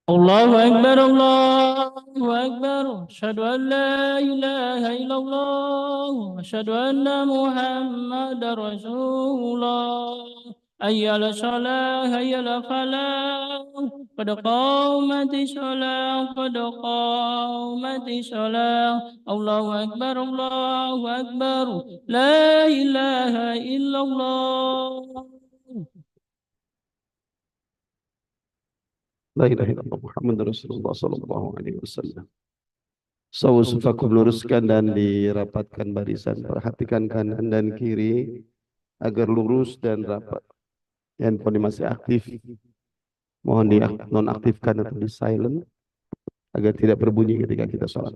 الله أكبر الله أكبر أشهد أن لا إله إلا الله أشهد أن محمد رسول الله. حي على الصلاة حي على الفلاح قد قامت الصلاة قد قامت الصلاة. الله أكبر الله أكبر لا إله إلا الله. La ilaha illallah Muhammad Rasulullah sallallahu alaihi wasallam. Sawu-sufakum luruskan dan dirapatkan barisan. Perhatikan kanan dan kiri agar lurus dan rapat. Handphone masih aktif, mohon di nonaktifkan atau di silent agar tidak berbunyi ketika kita sholat.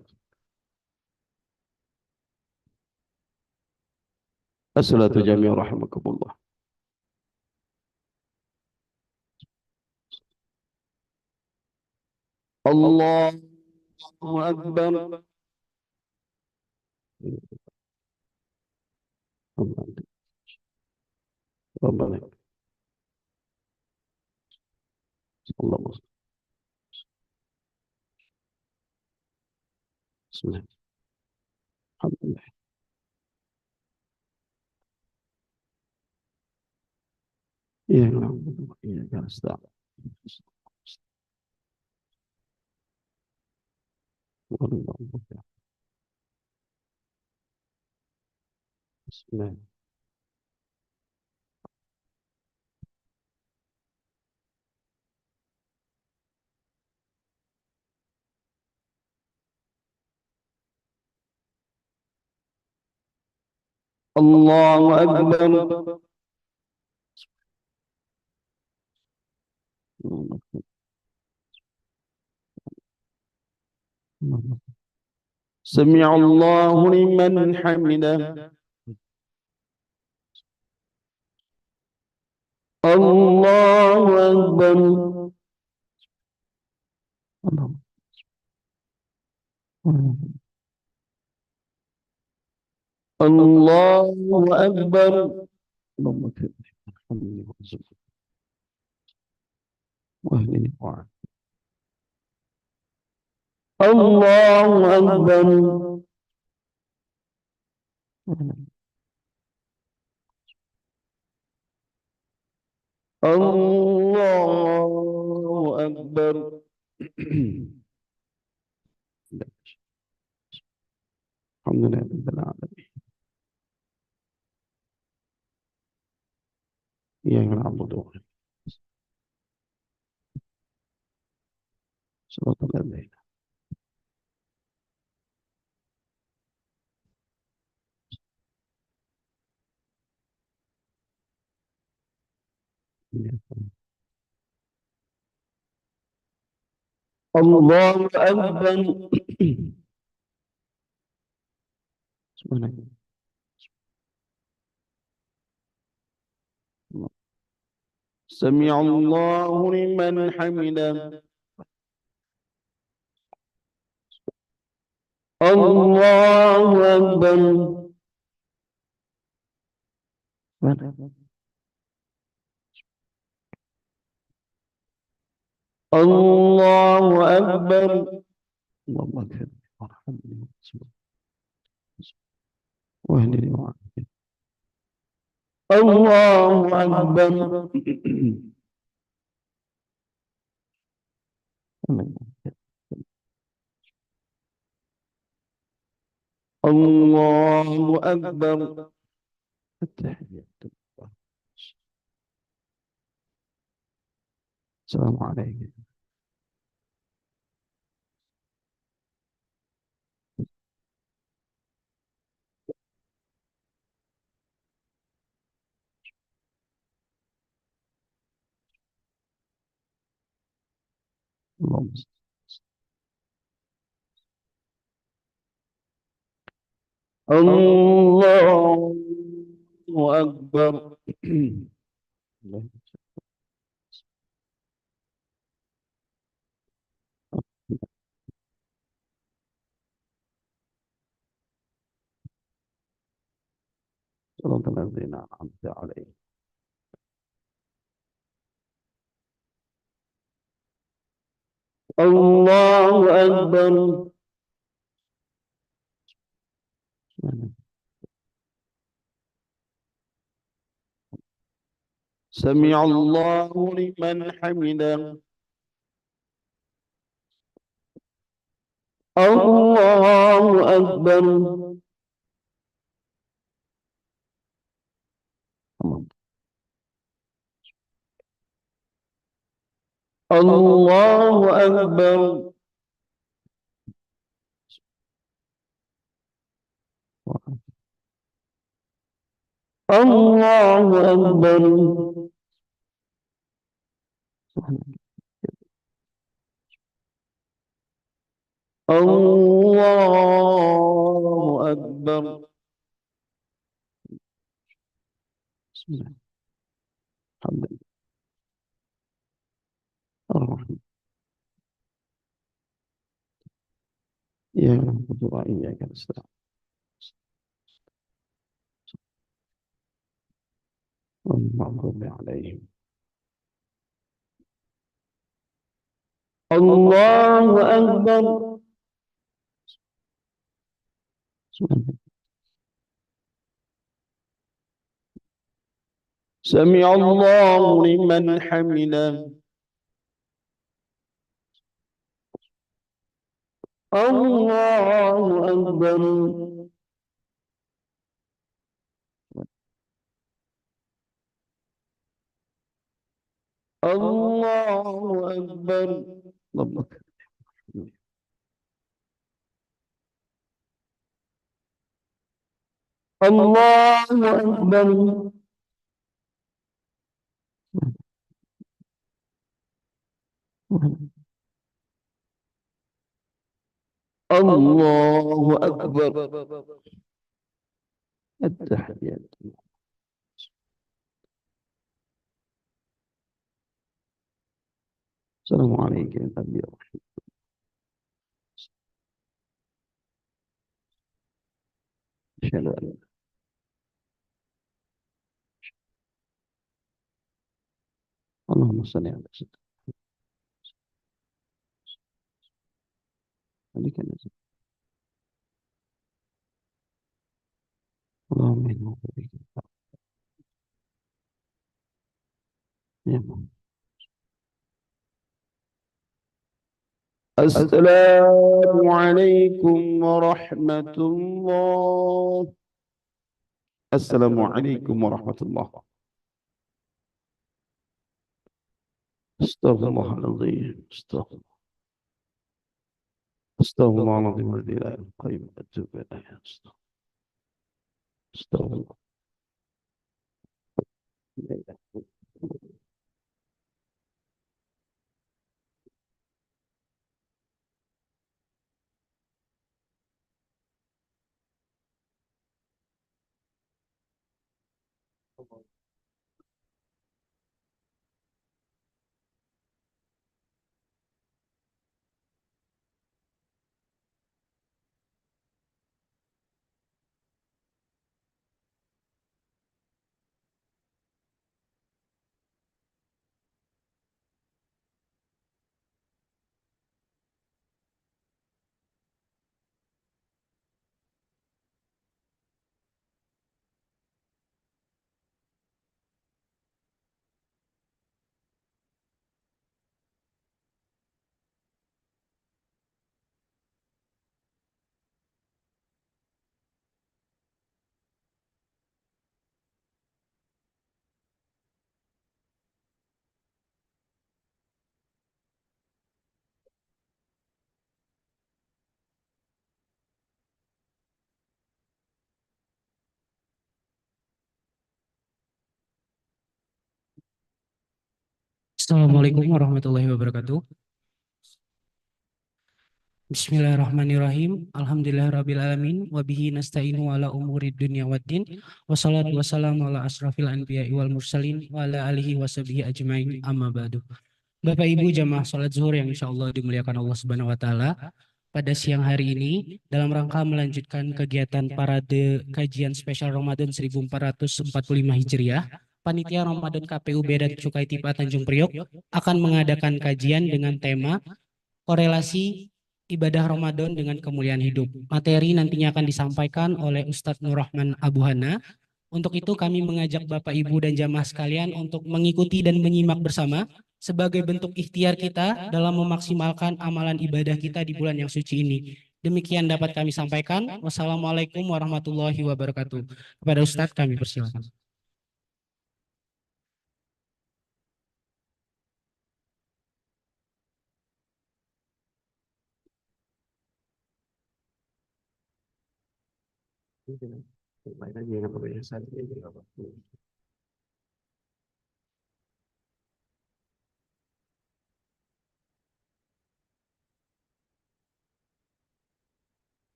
As-salatu jami'an rahimakumullah. Allahu Akbar. Rabbana. Allahu Bismillah. Alhamdulillah. Ya Allah, ya Allah. Bismillah. Allahu Akbar. سمع الله لمن حمده. الله أكبر. الله أكبر. اللهم اغفر لي وارحمني وارزقني واهدني وعافني. الله أكبر. الله أكبر. الحمد لله رب العالمين. إياك نعبد وإياك صراط الذين الله أكبر. سبحانك. سمع الله لمن حمده. الله أكبر. الله أكبر. اللهم اغفر لي وارحمني واهدني وعافني. الله أكبر. الله أكبر. التحيات. السلام عليكم. اللهم الله أكبر. صراط الذين أنعمت عليهم. الله أكبر. سمع الله لمن حمده. الله أكبر. الله أكبر. الله أكبر. الله أكبر. بسم الله الحمد لله الرحمن. يا رب وإياك نستعين. المغضوب عليهم. الله أكبر. سمع الله لمن حمده. الله أكبر. الله أكبر. ربك. الله أكبر. الله أكبر. التحيات. السلام عليكم يا أبي. أشهد أن اللهم صل على سيدنا عليك نزل. اللهم إنا بك يا من. السلام عليكم ورحمة الله. السلام عليكم ورحمة الله. استغفر الله العظيم. استغفر الله العظيم الذي لا إله إلا هو أتوب إليه. استغفر الله. Assalamualaikum warahmatullahi wabarakatuh. Bismillahirrahmanirrahim. Alhamdulillahirrabbilalamin. Wabihi nasta'inu ala umuri dunia waddin. Wassalatu wassalamu ala asrafil anbiya'i wal mursalin. Wa ala alihi wa sahbihi ajma'in amma ba'du. Bapak Ibu jamaah salat zuhur yang insya Allah dimuliakan Allah Subhanahu wa Ta'ala. Pada siang hari ini, dalam rangka melanjutkan kegiatan parade kajian spesial Ramadan 1445 Hijriah, Panitia Ramadan KPU Bedat Cukai Tipa Tanjung Priok akan mengadakan kajian dengan tema korelasi ibadah Ramadan dengan kemuliaan hidup. Materi nantinya akan disampaikan oleh Ustadz Nur Rahman Abu Hana. Untuk itu kami mengajak Bapak Ibu dan jamaah sekalian untuk mengikuti dan menyimak bersama sebagai bentuk ikhtiar kita dalam memaksimalkan amalan ibadah kita di bulan yang suci ini. Demikian dapat kami sampaikan. Wassalamualaikum warahmatullahi wabarakatuh. Kepada Ustadz kami persilakan.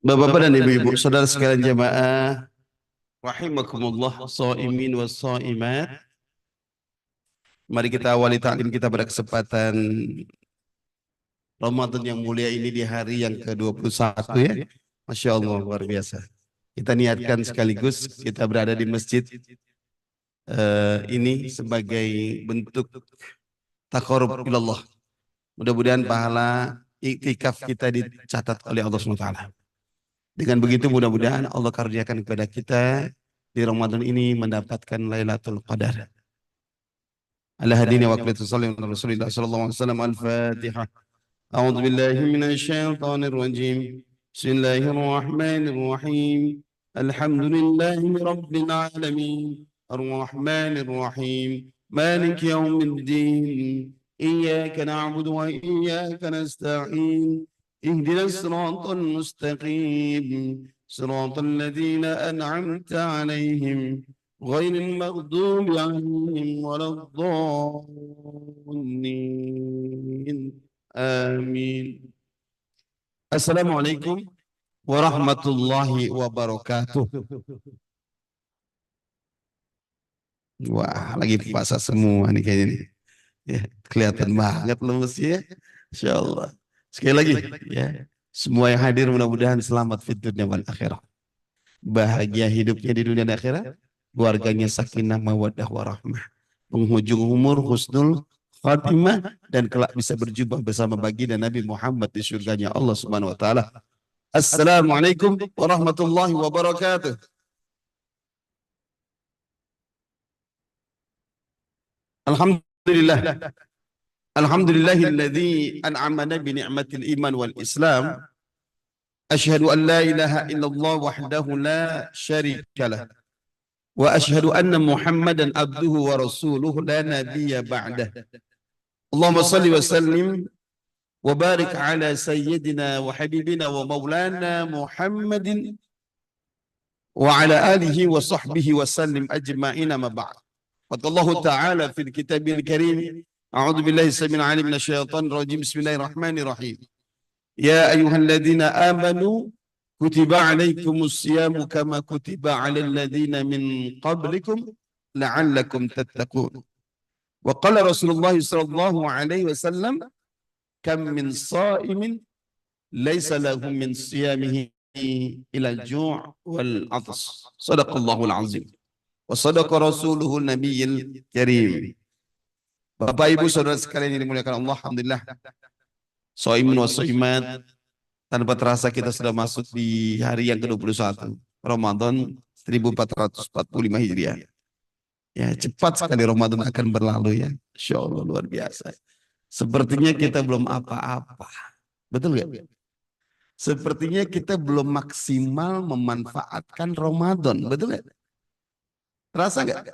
Bapak-bapak dan ibu-ibu, saudara sekalian jamaah rahimakumullah, shaimin was shaimat. Mari kita awali taklim kita pada kesempatan Ramadan yang mulia ini di hari yang ke-21 ya. Masya Allah, luar biasa. Kita niatkan sekaligus kita berada di masjid ini sebagai bentuk taqarrub ilallah. Mudah-mudahan pahala iktikaf kita dicatat oleh Allah SWT. Dengan begitu mudah-mudahan Allah karuniakan kepada kita di Ramadan ini mendapatkan Lailatul Qadar. Ala hadini wa qilatu sallim ala Rasulillah sallallahu alaihi wasallam. Al-Fatihah. A'udzu billahi minasy syaithanir rajim. Bismillahirrahmanirrahim. Alhamdulillahi rabbil alamin. Ar-Rahmanir Rahim. Maliki yaumiddin. Iyyaka na'budu wa iyyaka nasta'in. اهدنا الصراط المستقيم صراط الذين أنعمت عليهم غير المغضوب عليهم ولا الضالين آمين. السلام عليكم ورحمة الله وبركاته. Wah, lagi puasa semua nih kayaknya nih. Ya, kelihatan banget lemes ya. Insyaallah. Sekali lagi, ya, semua yang hadir mudah-mudahan selamat fid dunya wal akhirah. Bahagia hidupnya di dunia dan akhirat, keluarganya sakinah mawaddah warahmah. Penghujung umur husnul khatimah dan kelak bisa berjumpa bersama baginda Nabi Muhammad di surganya Allah Subhanahu wa taala. Assalamualaikum warahmatullahi wabarakatuh. Alhamdulillah. Alhamdulillahilladzi an'amana bi ni'matil iman wal islam. Asyhadu an la ilaha illallah wahdahu la syarika lah. Wa asyhadu anna Muhammadan abduhu wa rasuluhu la nabiyya ba'dah. Allahumma salli wa sallim wa barik ala sayyidina wa habibina wa maulana Muhammadin wa ala alihi wa sahbihi wa sallim ajma'ina ma ba'd. Qala ta'ala fil kitabil karim. أعوذ بالله السميع العليم من الشيطان الرجيم بسم الله الرحمن الرحيم يا أيها الذين آمنوا كتب عليكم الصيام كما كتب على الذين من قبلكم لعلكم تتقون وقال رسول الله صلى الله عليه وسلم كم من صائم ليس له من صيامه إلى الجوع والعطش صدق الله العظيم وصدق رسوله النبي الكريم. Bapak Ibu Saudara sekalian yang dimuliakan Allah, alhamdulillah. Shaimin wa shaimat, tanpa terasa kita sudah masuk di hari yang ke-21 Ramadan 1445 Hijriah. Ya, cepat sekali Ramadan akan berlalu ya. Insyaallah luar biasa. Sepertinya kita belum apa-apa. Betul nggak? Sepertinya kita belum maksimal memanfaatkan Ramadan. Betul nggak? Terasa nggak?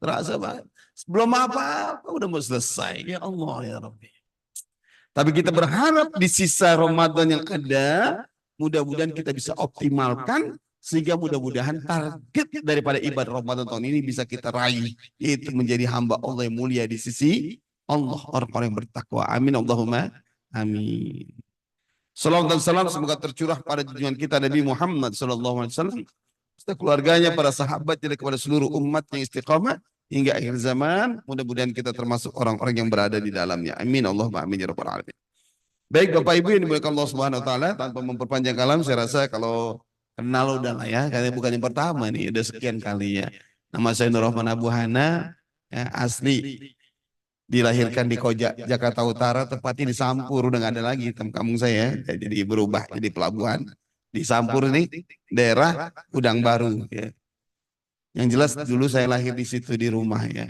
Terasa banget. Belum apa-apa udah mau selesai. Ya Allah ya Rabbi. Tapi kita berharap di sisa Ramadan yang ada, mudah-mudahan kita bisa optimalkan sehingga mudah-mudahan target daripada ibadah Ramadan tahun ini bisa kita raih, yaitu menjadi hamba Allah yang mulia di sisi Allah, orang-orang yang bertakwa. Amin Allahumma amin. Salawat dan salam semoga tercurah pada junjungan kita Nabi Muhammad sallallahu alaihi wasallam, serta keluarganya, para sahabat, dan kepada seluruh umat yang istiqamah hingga akhir zaman. Mudah-mudahan kita termasuk orang-orang yang berada di dalamnya. Amin Allahumma amin ya rabbal alamin. Baik Bapak Ibu yang dimuliakan Allah Subhanahu wa taala, tanpa memperpanjang kalam, saya rasa kalau kenal udah lah ya, karena bukan yang pertama nih, udah sekian kali ya. Nama saya Nur Rahman Abu Hana, ya, asli dilahirkan di Koja, Jakarta Utara, tepatnya di Sampur, udah nggak ada lagi kampung saya, jadi berubah jadi pelabuhan. Di Sampur ini daerah Udang Baru. Ya. Yang jelas dulu saya lahir di situ di rumah ya,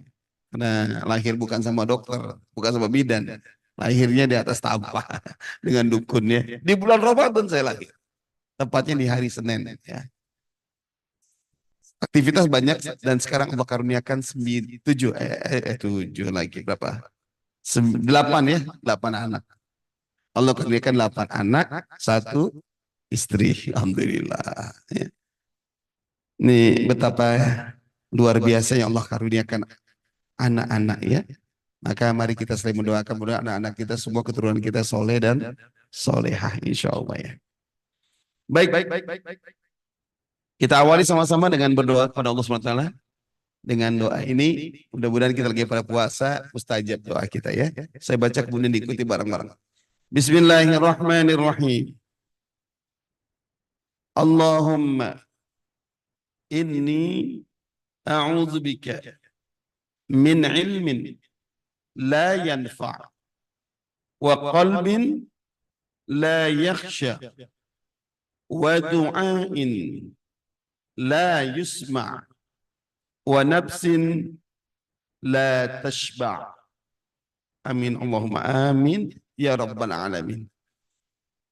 karena lahir bukan sama dokter, bukan sama bidan, lahirnya di atas tampah dengan dukunnya. Di bulan Ramadan saya lahir, tepatnya di hari Senin. Ya. Aktivitas banyak dan sekarang Allah karuniakan 7 lagi berapa? 8 ya, 8 anak. Allah karuniakan 8 anak, 1 istri. Alhamdulillah. Ya. Ini betapa luar biasa yang Allah karuniakan anak-anak ya. Maka mari kita selalu mendoakan mudah anak-anak kita semua keturunan kita soleh dan solehah insya Allah ya. Baik. Kita awali sama-sama dengan berdoa kepada Allah SWT. Dengan doa ini, mudah-mudahan kita lagi pada puasa, mustajab doa kita ya. Saya baca kemudian diikuti bareng-bareng. Bismillahirrahmanirrahim. Allahumma inni a'udzubika min ilmin la yanfa' wa qalbin la yakhsha wa du'ain la yusma' wa nafsin la tashba'. Amin Allahumma amin ya rabbal alamin.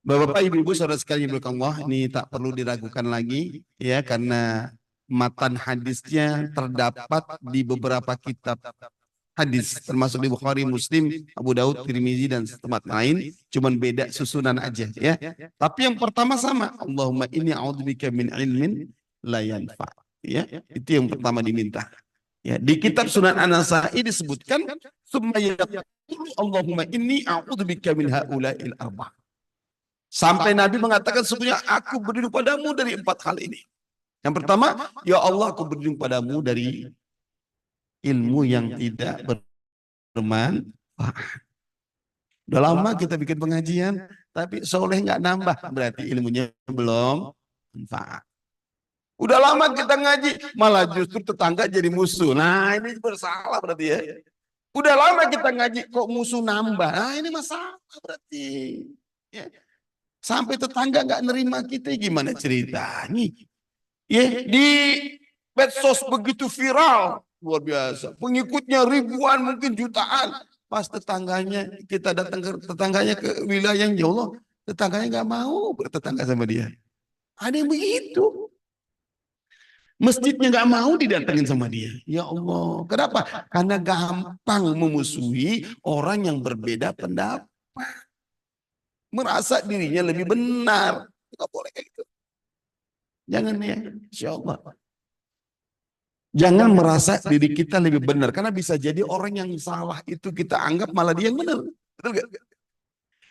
Bapak-bapak, ibu-ibu, saudara sekalian yang Allah, ini tak perlu diragukan lagi ya, karena matan hadisnya terdapat di beberapa kitab hadis, termasuk di Bukhari, Muslim, Abu Daud, Tirmizi dan tempat lain, cuman beda susunan aja ya. Tapi yang pertama sama, Allahumma inni a'udzubika min ilmin la yanfa. Ya, itu yang pertama diminta. Ya, di kitab Sunan An-Nasa'i disebutkan summa yaqulu Allahumma inni a'udzubika min haula'il arba'. Sampai Nabi mengatakan sesungguhnya aku berlindung padamu dari 4 hal ini. Yang pertama, ya Allah aku berlindung padamu dari ilmu yang tidak bermanfaat. Udah lama kita bikin pengajian, tapi soleh nggak nambah, berarti ilmunya belum manfaat. Udah lama kita ngaji, malah justru tetangga jadi musuh. Nah ini bersalah berarti ya. Udah lama kita ngaji, kok musuh nambah. Nah ini masalah berarti. Ya. Sampai tetangga nggak nerima kita, gimana ceritanya? Ya, di medsos begitu viral, luar biasa. Pengikutnya ribuan, mungkin jutaan. Pas tetangganya, kita datang ke tetangganya ke wilayah yang jauh, tetangganya nggak mau bertetangga sama dia. Ada yang begitu. Masjidnya nggak mau didatengin sama dia. Ya Allah, kenapa? Karena gampang memusuhi orang yang berbeda pendapat. Merasa dirinya lebih benar. Nggak boleh kayak gitu. Jangan ya, insya Allah. Jangan merasa diri kita lebih benar. Karena bisa jadi orang yang salah itu kita anggap malah dia yang benar. Betul gak?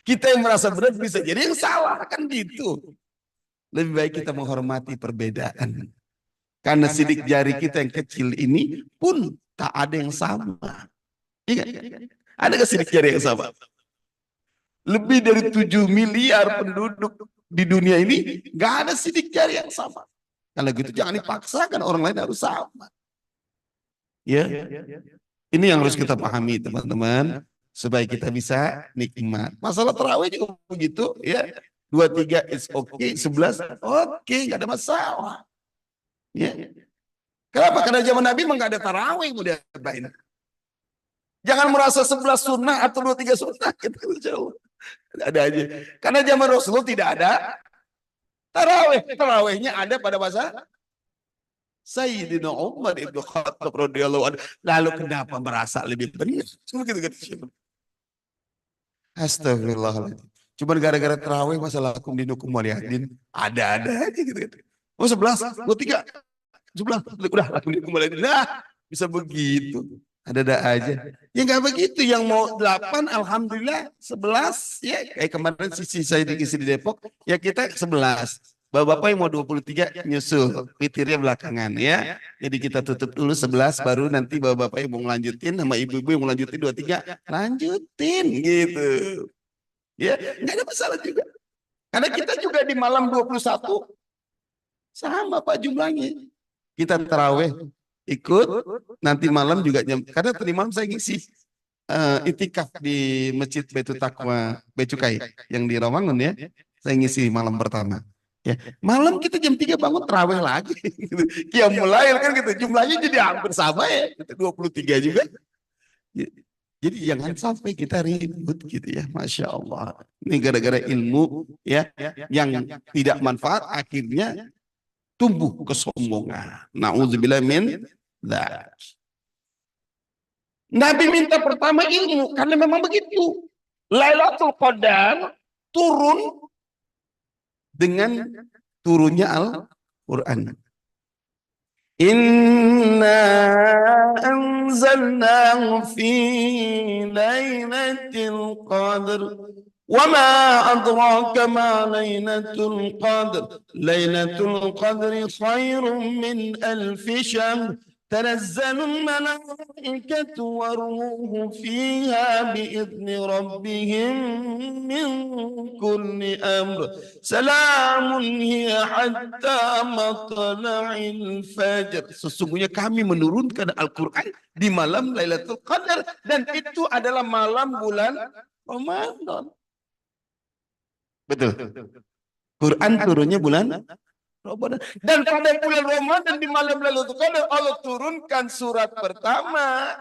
Kita yang merasa benar bisa jadi yang salah. Kan gitu. Lebih baik kita menghormati perbedaan. Karena sidik jari kita yang kecil ini pun tak ada yang sama. Iya, ada nggak sidik jari yang sama? Lebih dari 7 miliar penduduk di dunia ini nggak ada sidik jari yang sama. Kalau gitu jangan dipaksakan orang lain harus sama. Ya, ini yang harus kita pahami teman-teman supaya kita bisa nikmat. Masalah tarawih juga begitu ya. 23 is okay, 11 oke, nggak ada masalah. Ya. Kenapa? Karena zaman Nabi memang nggak ada tarawih mau diapain. Jangan merasa 11 sunnah atau 23 sunnah gitu, jauh. Ada aja. Karena zaman Rasulullah tidak ada tarawih. Tarawihnya ada pada masa Sayyidina Umar ibn Khattab radhiyallahu anhu. Lalu kenapa merasa lebih benar? Astagfirullahaladzim. Cuma gara-gara tarawih masalah hukum dinukum waliyadin ada-ada aja gitu. Oh 11, 23, 11, udah lakum dinukum waliyadin. Nah, bisa begitu. Ada-ada aja. Ya nggak begitu. Yang mau 8, alhamdulillah 11 ya. Kayak kemarin sisi saya di Depok, ya kita 11. Bapak-bapak yang mau 23 nyusul, witirnya belakangan ya. Jadi kita tutup dulu 11, baru nanti bapak-bapak yang mau ngelanjutin sama ibu-ibu yang mau lanjutin 23, lanjutin gitu. Ya, nggak ada masalah juga. Karena kita juga di malam 21 sama Pak jumlahnya. Kita tarawih ikut nanti malam juga karena tadi malam saya ngisi itikaf di Masjid Baitul Taqwa Becukai yang di Rawangun ya. Saya ngisi malam pertama. Ya, malam kita jam 3 bangun terawih lagi. Qiyamul Lail kan gitu. Jumlahnya jadi hampir sama ya. 23 juga. Jadi jangan sampai kita ribut gitu ya. Masya Allah. Ini gara-gara ilmu ya yang tidak manfaat akhirnya tumbuh kesombongan. Na'udzubillah min dzalik. Nabi minta pertama ilmu karena memang begitu. Lailatul Qadar turun dengan turunnya Al-Quran. Inna anzalnahu fi lailatul qadr wa ma adraka ma lailatul qadr lailatul qadri khairun min alfi syahr تنزل الملائكة والروح فيها بإذن ربهم من كل أمر سلام هي حتى مطلع الفجر. Sesungguhnya kami menurunkan Al-Quran di malam Lailatul Qadar dan itu adalah malam bulan Ramadan. Betul. Quran turunnya bulan Ramadan. Dan pada bulan Ramadan di malam Lailatul Qadar Allah turunkan surat pertama.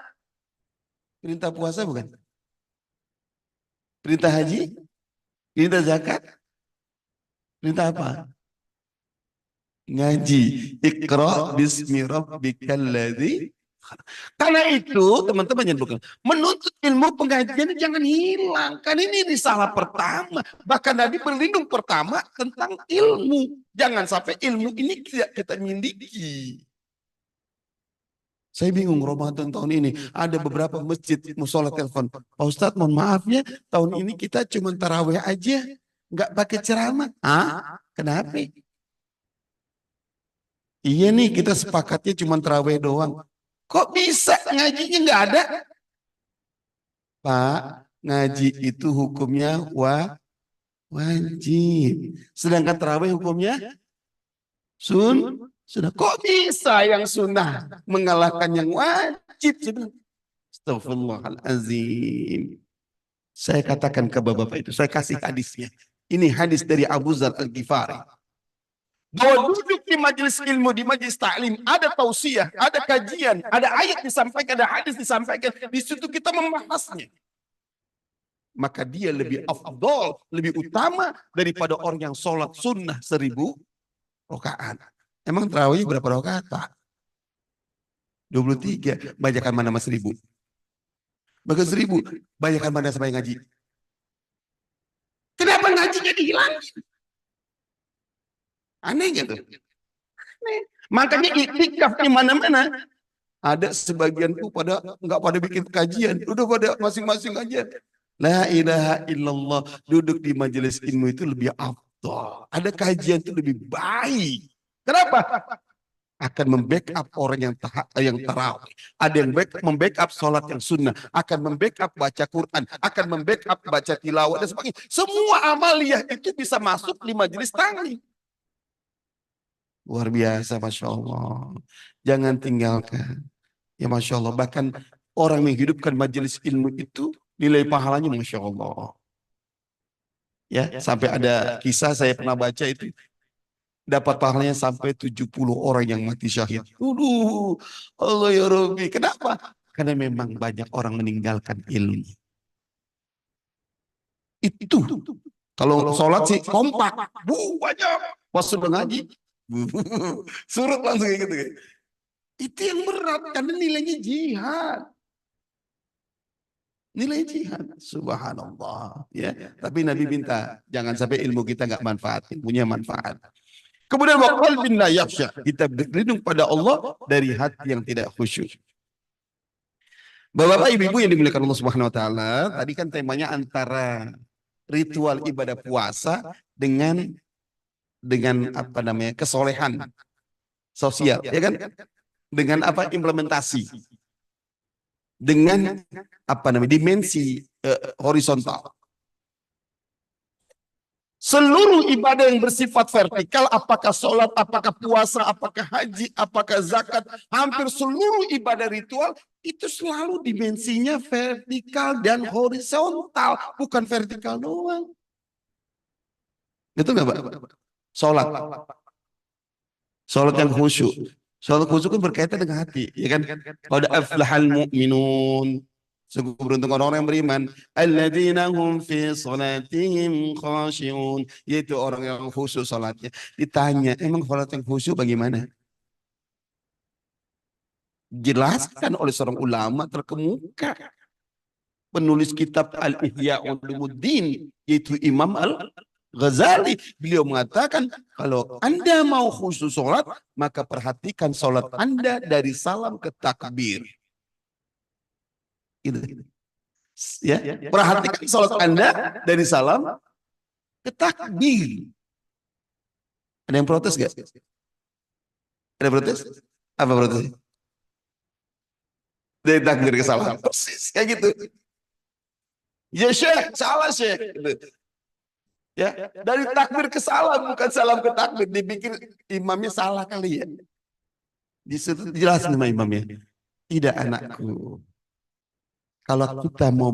Perintah puasa bukan? Perintah haji? Perintah zakat? Perintah apa? Ngaji. Iqra bismi rabbikal ladzi. Karena itu teman-teman yang bukan menuntut ilmu pengajian jangan hilang. Kan ini risalah pertama. Bahkan Nabi berlindung pertama tentang ilmu. Jangan sampai ilmu ini tidak kita miliki. Saya bingung Ramadan tahun ini. Ada beberapa masjid musola telepon. Pak Ustadz mohon maaf ya. Tahun ini kita cuma tarawih aja. Nggak pakai ceramah. Kenapa? Iya nih kita sepakatnya cuma tarawih doang. Kok bisa ngajinya nggak ada? Pak, ngaji itu hukumnya wajib. Sedangkan tarawih hukumnya sunnah. Kok bisa yang sunnah mengalahkan yang wajib? Astagfirullahaladzim. Saya katakan ke bapak-bapak itu, saya kasih hadisnya. Ini hadis dari Abu Dzar Al-Ghifari. Bahwa duduk di majelis ilmu, di majelis taklim, ada tausiah, ada kajian, ada ayat disampaikan, ada hadis disampaikan. Di situ kita membahasnya. Maka dia lebih afdol, lebih utama daripada orang yang sholat sunnah 1000 rakaat. Emang tarawih berapa rakaat, Pak? 23. Banyakan mana mas 1000? Bahkan 1000. Banyakan mana sampai ngaji? Kenapa ngajinya dihilangin? Aneh gitu. Aneh. Makanya iktikaf di mana-mana. Ada sebagian tuh nggak pada bikin kajian, udah pada masing-masing kajian. La ilaha illallah, duduk di majelis ilmu itu lebih afdal. Ada kajian itu lebih baik. Kenapa? Akan membackup orang yang tarawih. Ada yang membackup sholat yang sunnah. Akan membackup baca Quran. Akan membackup baca tilawah dan sebagainya. Semua amaliyah itu bisa masuk di majelis taklim. Luar biasa, Masya Allah. Jangan tinggalkan. Ya Masya Allah. Bahkan orang menghidupkan majelis ilmu itu nilai pahalanya Masya Allah. Ya, sampai ada kisah saya pernah baca itu. Dapat pahalanya sampai 70 orang yang mati syahid. Allah ya Rabbi. Kenapa? Karena memang banyak orang meninggalkan ilmu. Itu. Kalau sholat sih kompak. Banyak. Pas sudah ngaji. Surut langsung gitu. Itu yang berat karena nilainya jihad. Nilai jihad. Subhanallah. Ya. Tapi Nabi minta jangan sampai ilmu kita nggak manfaat, ilmunya manfaat. Kemudian wa qalbin la yakhsha. Kita berlindung pada Allah dari hati yang tidak khusyuk. Bapak-bapak, ibu-ibu yang dimuliakan Allah Subhanahu wa taala, tadi kan temanya antara ritual ibadah puasa dengan apa namanya kesolehan sosial, ya kan? Dengan apa implementasi, dengan apa namanya dimensi horizontal. Seluruh ibadah yang bersifat vertikal, apakah sholat, apakah puasa, apakah haji, apakah zakat, hampir seluruh ibadah ritual itu selalu dimensinya vertikal dan horizontal, bukan vertikal doang. Betul nggak, Pak? Sholat. Sholat yang khusyuk. Sholat khusyuk kan berkaitan dengan hati, ya kan? Qad aflahal mu'minun. Sungguh beruntung orang-orang yang beriman. Alladzina hum fi salatihim khashi'un. Yaitu orang yang khusyuk salatnya. Ditanya, emang salat yang khusyuk bagaimana? Jelaskan oleh seorang ulama terkemuka. Penulis kitab Al-Ihya Ulumuddin. Yaitu Imam Al-Ghazali. Beliau mengatakan, kalau Anda mau khusyuk salat, maka perhatikan salat Anda dari salam ke takbir. Gitu. Ya, perhatikan salat Anda dari salam ke takbir. Ada yang protes gak? Ada protes? Apa protes? Dari takbir ke salam. Persis kayak gitu. Ya Syekh, salah Syekh. Gitu. Ya, dari takbir ke salam, bukan salam ke takbir. Dipikir imamnya salah kali ya. Disitu dijelasin sama imamnya. Tidak anakku. Kalau kita mau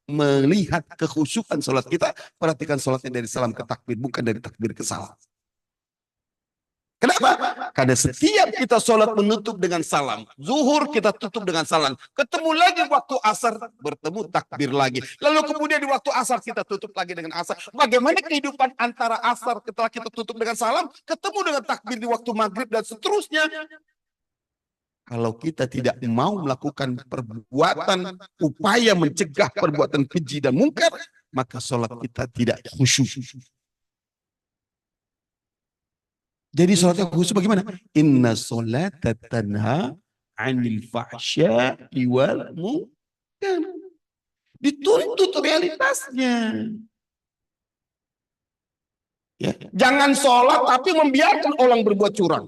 melihat kekhusyukan sholat kita, perhatikan sholatnya dari salam ke takbir, bukan dari takbir ke salam. Kenapa? Karena setiap kita sholat menutup dengan salam. Zuhur kita tutup dengan salam. Ketemu lagi waktu asar, bertemu takbir lagi. Lalu kemudian di waktu asar kita tutup lagi dengan asar. Bagaimana kehidupan antara asar setelah kita tutup dengan salam, ketemu dengan takbir di waktu maghrib dan seterusnya. Kalau kita tidak mau melakukan perbuatan, upaya mencegah perbuatan keji dan mungkar, maka sholat kita tidak khusyuk. Jadi sholat yang khusyuk bagaimana? Inna sholata tanha anil fahsya'i wal munkar. Dituntut realitasnya. Ya. Jangan sholat tapi membiarkan orang berbuat curang.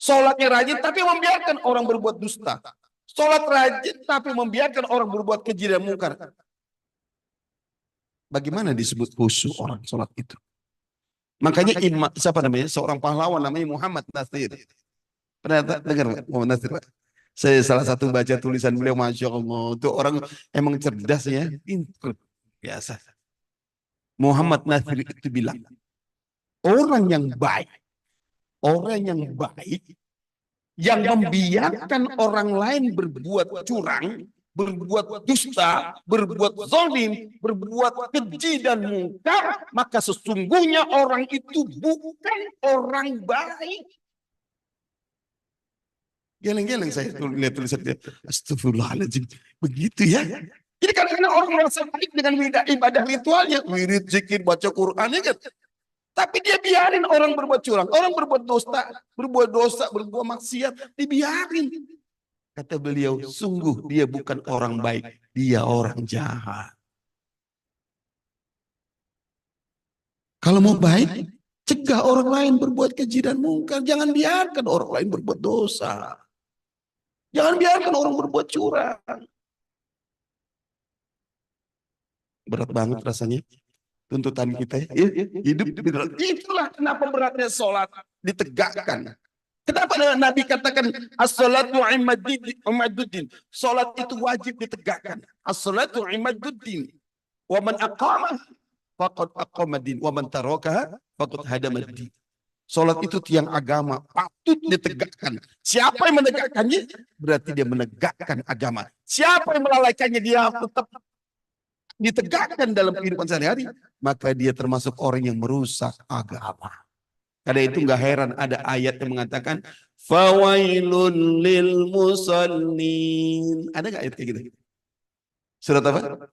Sholatnya rajin tapi membiarkan orang berbuat dusta. Sholat rajin tapi membiarkan orang berbuat keji dan mungkar. Bagaimana disebut khusyuk orang sholat itu? Makanya siapa namanya? Seorang pahlawan namanya Muhammad Nasir. Pernah dengar Muhammad Nasir? Saya salah satu baca tulisan beliau, Masya Allah. Itu orang emang cerdas ya. Biasa. Muhammad Nasir itu bilang, orang yang baik, yang membiarkan orang lain berbuat curang, berbuat dusta, berbuat zalim, berbuat keji dan mungkar, maka sesungguhnya orang itu bukan orang baik. Geleng-geleng saya lihat tulisan dia. Astagfirullahaladzim. Begitu ya. Jadi kadang-kadang orang merasa baik dengan ibadah ritualnya. Wirid, zikir, baca Quran, ya kan? Tapi dia biarin orang berbuat curang, orang berbuat dosa, berbuat maksiat, dibiarin. Kata beliau, sungguh dia bukan orang baik, dia orang jahat. Kalau mau baik, cegah orang lain berbuat keji dan mungkar. Jangan biarkan orang lain berbuat dosa. Jangan biarkan orang berbuat curang. Berat banget rasanya. Tuntutan kita hidup berat. Itulah kenapa beratnya sholat ditegakkan. Kenapa Nabi katakan as-salatu imaduddin. Sholat itu wajib ditegakkan. As-salatu imaduddin. Wa man aqama faqad aqamadin. Wa man tarakaha faqad hadamaddin. Sholat itu tiang agama, patut ditegakkan. Siapa yang menegakkannya berarti dia menegakkan agama. Siapa yang melalaikannya dia tetap ditegakkan dalam kehidupan sehari-hari, maka dia termasuk orang yang merusak agama. Karena itu nggak heran ada ayat yang mengatakan fawailun lil musallin. Ada nggak ayat kayak gitu? Surat apa?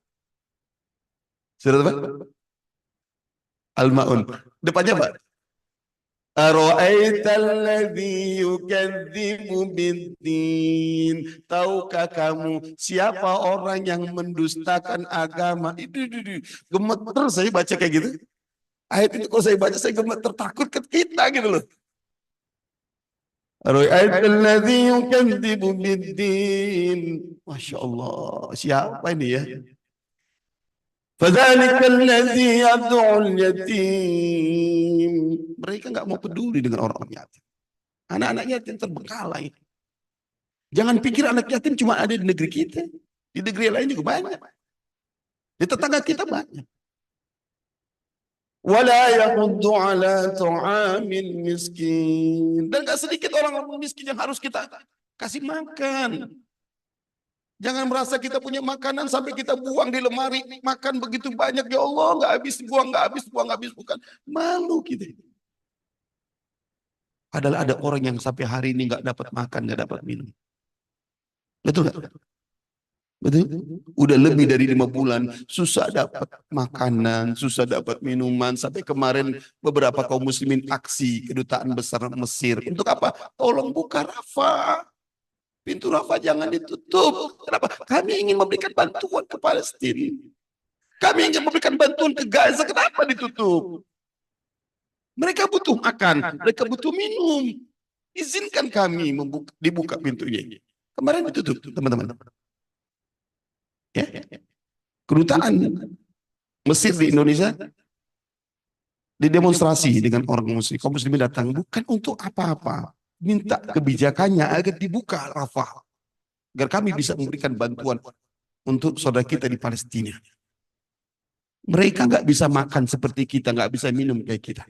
Surat apa? Al-Maun. Depannya apa? Ara'aitalladzi yukadzibu biddin. Tahukah kamu siapa orang yang mendustakan agama? Itu gemeter saya baca kayak gitu. Ayat itu kalau saya baca saya gemeter, takut ke kita gitu loh. Ara'aitalladzi yukadzibu biddin. Masya Allah. Siapa ini ya? Fadzalikal ladzi yad'ul yatim. Mereka nggak mau peduli dengan orang-orang yatim. Anak-anak yatim terbengkalai. Jangan pikir anak yatim cuma ada di negeri kita. Di negeri lain juga banyak. Di tetangga kita banyak. Wala yahuddu ala ta'amil miskin. Dan gak sedikit orang miskin yang harus kita kasih makan. Jangan merasa kita punya makanan sampai kita buang di lemari. Makan begitu banyak, ya Allah, gak habis, buang, gak habis, buang, gak habis. Bukan. Malu kita. Padahal ada orang yang sampai hari ini gak dapat makan, gak dapat minum. Betul gak? Betul? Udah lebih dari 5 bulan susah dapat makanan, susah dapat minuman. Sampai kemarin beberapa kaum muslimin aksi kedutaan besar Mesir. Untuk apa? Tolong buka Rafah. Pintu Rafah jangan ditutup. Kenapa? Kami ingin memberikan bantuan ke Palestina. Kami ingin memberikan bantuan ke Gaza. Kenapa ditutup? Mereka butuh makan, mereka butuh minum. Izinkan kami dibuka pintunya. Kemarin ditutup, teman-teman. Ya. Kedutaan Mesir di Indonesia didemonstrasi dengan orang muslim. Kaum muslimin datang bukan untuk apa-apa, minta kebijakannya agar dibuka Rafah, agar kami bisa memberikan bantuan untuk saudara kita di Palestina. Mereka nggak bisa makan seperti kita, nggak bisa minum kayak kita.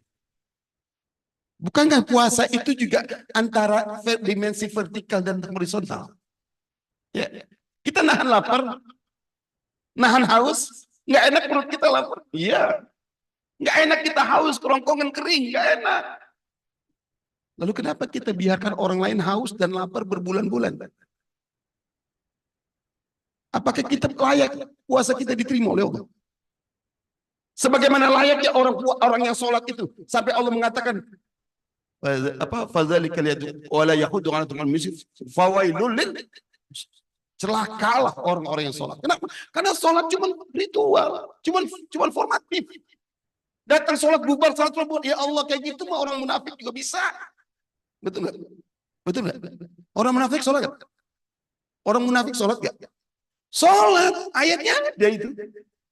Bukankah puasa itu juga antara dimensi vertikal dan horizontal? Ya. Kita nahan lapar, nahan haus, nggak enak perut kita lapar. Iya. Nggak enak kita haus, kerongkongan kering, nggak enak. Lalu kenapa kita biarkan orang lain haus dan lapar berbulan-bulan? Apakah kita layak puasa kita diterima oleh Allah? Sebagaimana layaknya orang yang sholat itu. Sampai Allah mengatakan, fadzalikal yadu wala yahudu ala tu'al miskin fawailul lil. Celakalah orang-orang yang sholat. Kenapa? Karena sholat cuma ritual, cuma formatif. Datang sholat bubar, sholat bubar. Ya Allah, kayak gitu mah orang munafik juga bisa. Betul nggak? Betul nggak? Orang munafik sholat nggak? Orang munafik sholat nggak? Sholat. Ayatnya dia itu.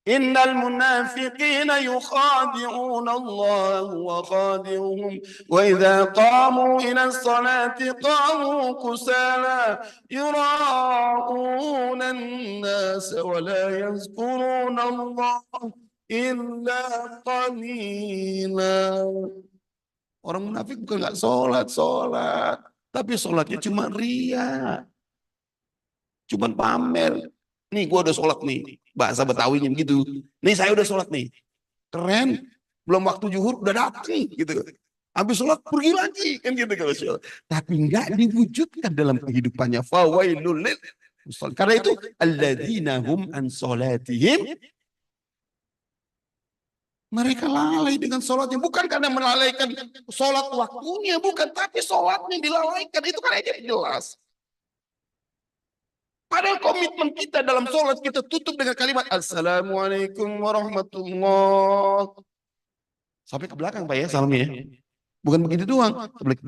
Innal munafiqina yukhadi'una Allah wa khadi'uhum wa idza qamu ila as-salati qamu kusala yura'una an-nas wa la yazkuruna Allah illa qalila. Orang munafik bukan nggak sholat, tapi sholatnya cuma ria, cuma pamer. Nih gua udah sholat nih, bahasa Betawinya gitu. Nih saya udah sholat nih, keren. Belum waktu zuhur udah datang gitu. Habis sholat pergi lagi kan gitu kalau sholat. Tapi nggak diwujudkan dalam kehidupannya. Fawailul lil musallin. Karena itu alladzina hum an sholatihim. Mereka lalai dengan sholatnya. Bukan karena melalaikan sholat waktunya, bukan. Tapi sholatnya dilalaikan. Itu kan aja jelas. Padahal komitmen kita dalam sholat kita tutup dengan kalimat Assalamualaikum warahmatullahi. Sampai ke belakang Pak ya salamnya ya. Bukan begitu doang.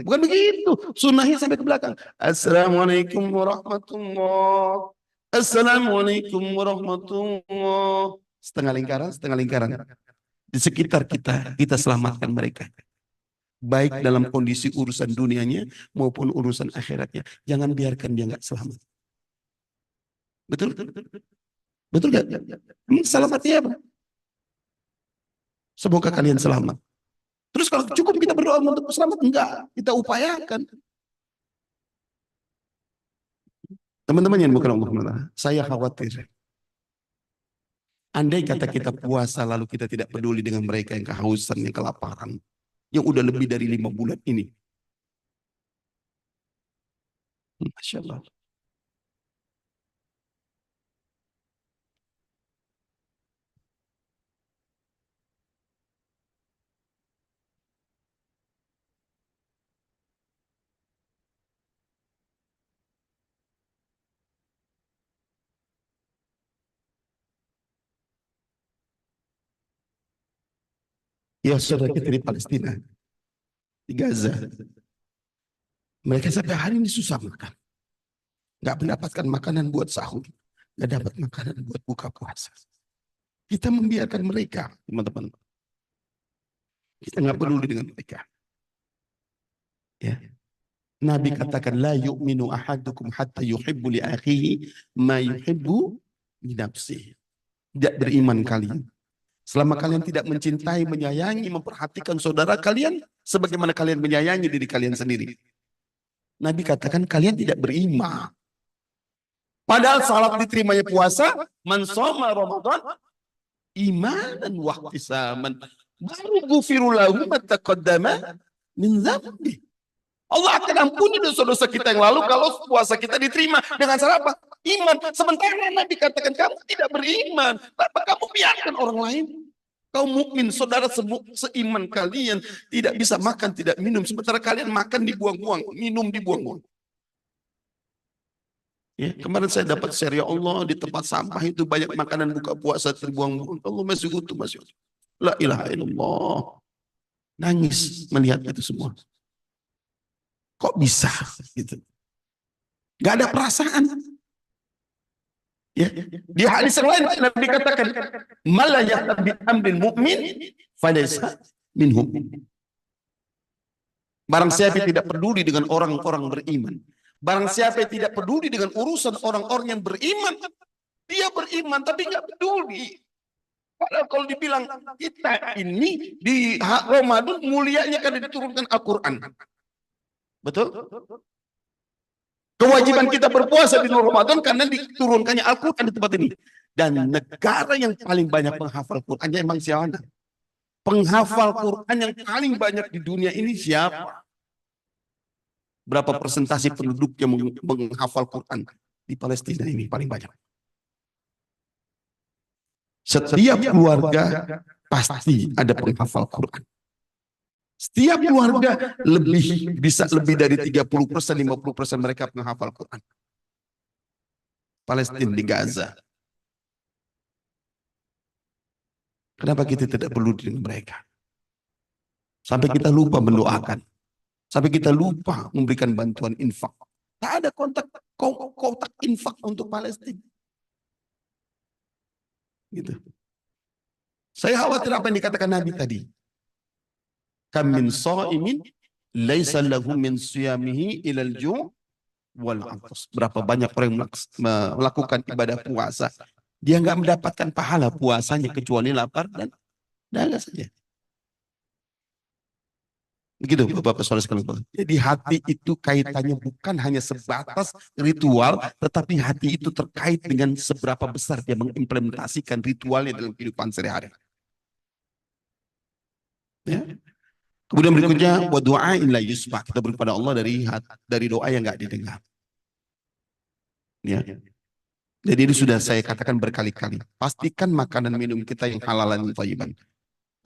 Bukan begitu. Sunnahnya sampai ke belakang. Assalamualaikum warahmatullahi. Assalamualaikum warahmatullahi. Setengah lingkaran. Di sekitar kita selamatkan mereka. Baik dalam kondisi urusan dunianya maupun urusan akhiratnya. Jangan biarkan dia nggak selamat. Betul? Betul gak? Selamatnya apa? Semoga kalian selamat. Terus kalau cukup kita berdoa untuk selamat? Enggak. Kita upayakan. Teman-teman yang bukan Allah, saya khawatir. Andai kata kita puasa lalu kita tidak peduli dengan mereka yang kehausan, yang kelaparan. Yang udah lebih dari 5 bulan ini. Masya Allah. Ya saudara kita di Palestina, di Gaza, mereka sampai hari ini susah makan, nggak mendapatkan makanan buat sahur, nggak dapat makanan buat buka puasa. Kita membiarkan mereka, teman-teman. Kita nggak peduli dengan mereka. Ya. Nabi katakan la yu'minu ahadukum hatta yuhibbu li akhihi ma yuhibbu li nafsihi. Tidak beriman kalian selama kalian tidak mencintai, menyayangi, memperhatikan saudara kalian sebagaimana kalian menyayangi diri kalian sendiri. Nabi katakan kalian tidak beriman. Padahal salat diterimanya puasa, man shoma Ramadan imanan wa ihtisaban baru ghufira lahu ma taqaddama min dzambi. Allah akan ampuni dosa-dosa kita yang lalu kalau puasa kita diterima dengan cara apa? Iman. Sementara Nabi katakan kamu tidak beriman, tapi kamu biarkan orang lain. Kaum mukmin, saudara seiman kalian tidak bisa makan, tidak minum. Sementara kalian makan dibuang-buang, minum dibuang-buang. Ya, kemarin saya dapat share, ya Allah, di tempat sampah itu banyak makanan buka puasa terbuang-buang. Allah masih utuh, masih utuh. La ilaha illallah. Nangis melihat itu semua. Kok bisa gitu? Gak ada perasaan. Ya, di hadis yang lain Nabi katakan, "Mala yaqbi amril mu'min falaysa minhum." Barang siapa yang tidak peduli dengan orang-orang beriman, barang siapa yang tidak peduli dengan urusan orang-orang yang beriman, dia beriman tapi nggak peduli. Padahal kalau dibilang kita ini di Ramadan mulianya karena diturunkan Al-Quran. Betul? Kewajiban kita berpuasa di Ramadan karena diturunkannya Al-Quran di tempat ini. Dan negara yang paling banyak penghafal Qurannya emang siapa? Penghafal Quran yang paling banyak di dunia ini siapa? Berapa persentase penduduk yang menghafal Quran di Palestina ini paling banyak? Setiap keluarga pasti ada penghafal Quran. Setiap keluarga bisa lebih dari 30%, 50% mereka menghafal Quran. Palestina di Gaza. Kenapa kita tidak peduli dengan mereka? Sampai kita lupa mendoakan. Sampai kita lupa memberikan bantuan infak. Tak ada kotak infak untuk Palestina. Gitu. Saya khawatir apa yang dikatakan Nabi tadi. Kam min sha'imin laisa lahu min siyamihi ilal ju' wal 'atas. Berapa banyak orang yang melakukan ibadah puasa, dia nggak mendapatkan pahala puasanya kecuali lapar dan dahaga saja. Begitu Bapak Saudara sekalian. Jadi hati itu kaitannya bukan hanya sebatas ritual, tetapi hati itu terkait dengan seberapa besar dia mengimplementasikan ritualnya dalam kehidupan sehari-hari. Ya. Kemudian berikutnya wa du'ain la yusma, kita beri kepada Allah dari doa yang enggak didengar. Ya. Jadi ini sudah saya katakan berkali-kali. Pastikan makanan minum kita yang halalan thayyiban.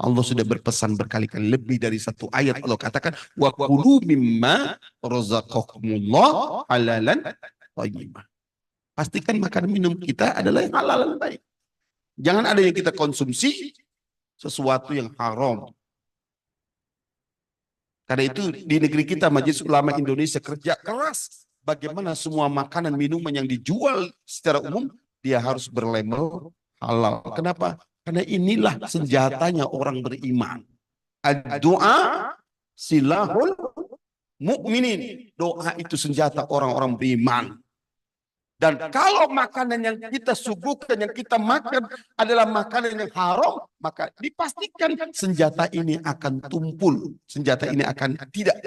Allah sudah berpesan berkali-kali, lebih dari satu ayat Allah katakan wa kulu mimma razaqakumullah halalan thayyiban. Pastikan makanan minum kita adalah yang halal dan baik. Jangan ada yang kita konsumsi sesuatu yang haram. Karena itu di negeri kita Majelis Ulama Indonesia kerja keras bagaimana semua makanan minuman yang dijual secara umum dia harus berlabel halal. Kenapa? Karena inilah senjatanya orang beriman. Doa silahul mukminin. Doa itu senjata orang-orang beriman. Dan kalau makanan yang kita suguhkan, yang kita makan adalah makanan yang haram, maka dipastikan senjata ini akan tumpul. Senjata ini akan tidak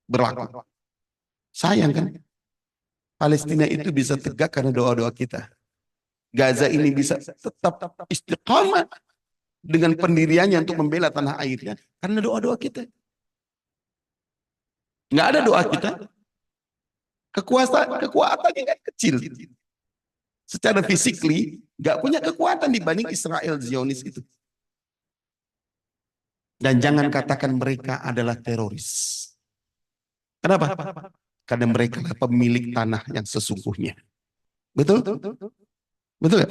berlaku. Sayang kan? Palestina itu bisa tegak karena doa-doa kita. Gaza ini bisa tetap istiqamah dengan pendiriannya untuk membela tanah airnya karena doa-doa kita. Nggak ada doa kita, kekuatannya kan kecil. Secara physically nggak punya kekuatan dibanding Israel Zionis itu. Dan jangan katakan mereka adalah teroris. Kenapa? Karena mereka adalah pemilik tanah yang sesungguhnya. Betul? Betul ya?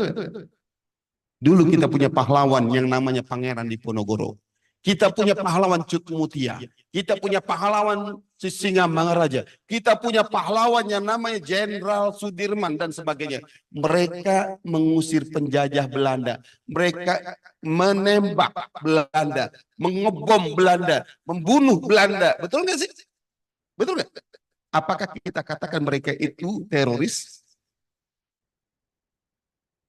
Dulu kita punya pahlawan yang namanya Pangeran Diponegoro. Kita punya pahlawan Cut Mutia. Kita punya pahlawan Sisingamangaraja. Kita punya pahlawan yang namanya Jenderal Sudirman dan sebagainya. Mereka mengusir penjajah Belanda. Mereka menembak Belanda. Mengebom Belanda. Membunuh Belanda. Betul nggak sih? Betul nggak? Apakah kita katakan mereka itu teroris?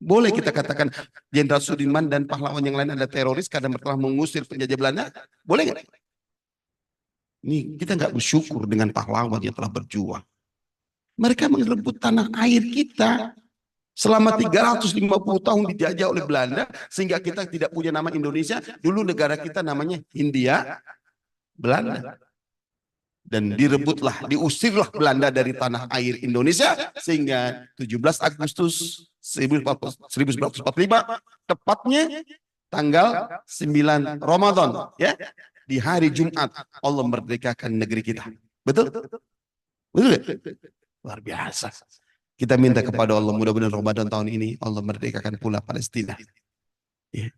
Boleh kita katakan Jenderal Sudirman dan pahlawan yang lain ada teroris karena telah mengusir penjajah Belanda? Boleh nggak? Ini kita nggak bersyukur dengan pahlawan yang telah berjuang. Mereka merebut tanah air kita selama 350 tahun dijajah oleh Belanda sehingga kita tidak punya nama Indonesia. Dulu negara kita namanya Hindia Belanda. Dan direbutlah, diusirlah Belanda dari tanah air Indonesia sehingga 17 Agustus 1945 tepatnya tanggal 9 Ramadan ya, di hari Jumat Allah merdekakan negeri kita. Betul? Betul? Luar biasa. Kita minta kepada Allah mudah-mudahan Ramadan tahun ini Allah merdekakan pula Palestina. Ya.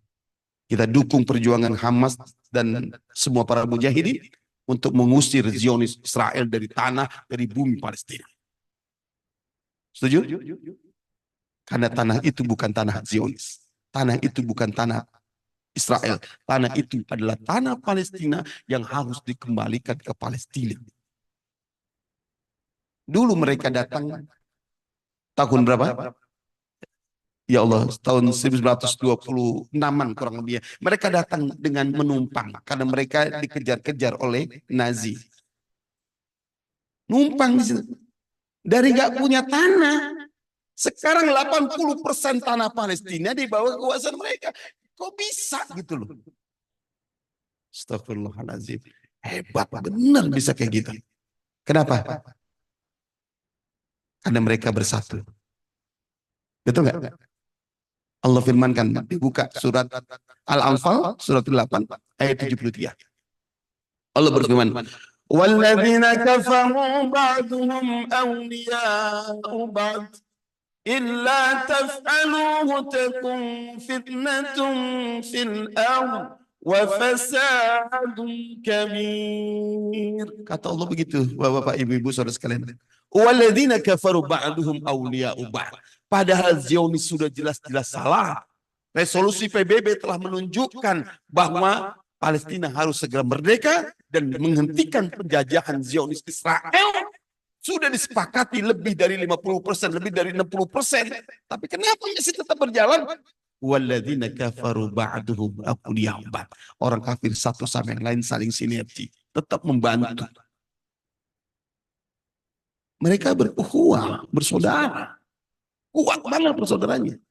Kita dukung perjuangan Hamas dan semua para mujahidin untuk mengusir Zionis Israel dari tanah, dari bumi Palestina. Setuju? Karena tanah itu bukan tanah Zionis. Tanah itu bukan tanah Israel. Tanah itu adalah tanah Palestina yang harus dikembalikan ke Palestina. Dulu mereka datang tahun berapa? Ya Allah, tahun 1926-an kurang lebih. Mereka datang dengan menumpang karena mereka dikejar-kejar oleh Nazi. Numpang di situ. Dari nggak punya tanah. Sekarang 80% tanah Palestina di bawah kekuasaan mereka. Kok bisa gitu loh? Astagfirullahaladzim. Hebat, benar bisa kayak gitu. Kenapa? Karena mereka bersatu. Betul nggak? Allah firmankan, dibuka surat Al-Anfal surat 8 ayat 73. Allah berfirman, "Walladzina kafaru ba'duhum awliya'u ba'd illa taf'aluhu takun fitnatun fil ardh wa fasadun kabir." Kata Allah begitu, Bapak Ibu Saudara sekalian. Walladzina kafaru ba'duhum awliya'u ba'd. Padahal Zionis sudah jelas-jelas salah. Resolusi PBB telah menunjukkan bahwa Palestina harus segera merdeka dan menghentikan penjajahan Zionis Israel. Sudah disepakati lebih dari 50%, lebih dari 60%. Tapi kenapa masih tetap berjalan? Walladzina kafaru ba'duhum awliya'u ba'd. Orang kafir satu sama yang lain saling sinergi, tetap membantu. Mereka berukhuwah, bersaudara. Kuat banget persaudaranya.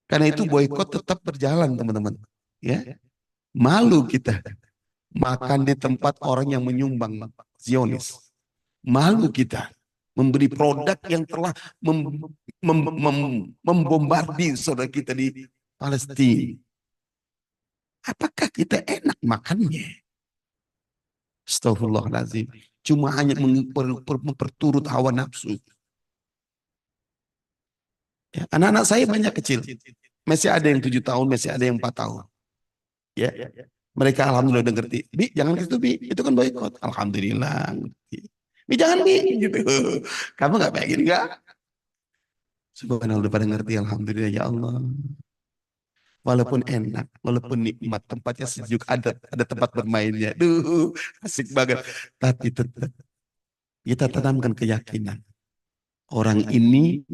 Karena itu boikot tetap berjalan teman-teman. Ya, malu kita makan di tempat orang yang menyumbang Zionis. Malu kita memberi produk yang telah membombardir saudara kita di Palestina. Apakah kita enak makannya? Astagfirullahaladzim. Cuma hanya memperturut hawa nafsu. Ya, anak-anak saya banyak kecil, masih ada yang 7 tahun, masih ada yang 4 tahun. Ya, mereka alhamdulillah udah ngerti. Bi, jangan gitu Bi, itu kan boikot. Alhamdulillah. Bi, jangan Bi, gitu. Kamu nggak pengen nggak? Subhanallah udah pada ngerti, alhamdulillah ya Allah. Walaupun enak, walaupun nikmat, tempatnya sejuk, ada tempat bermainnya. Duh, asik banget. Tapi tetap kita tanamkan keyakinan. Orang ini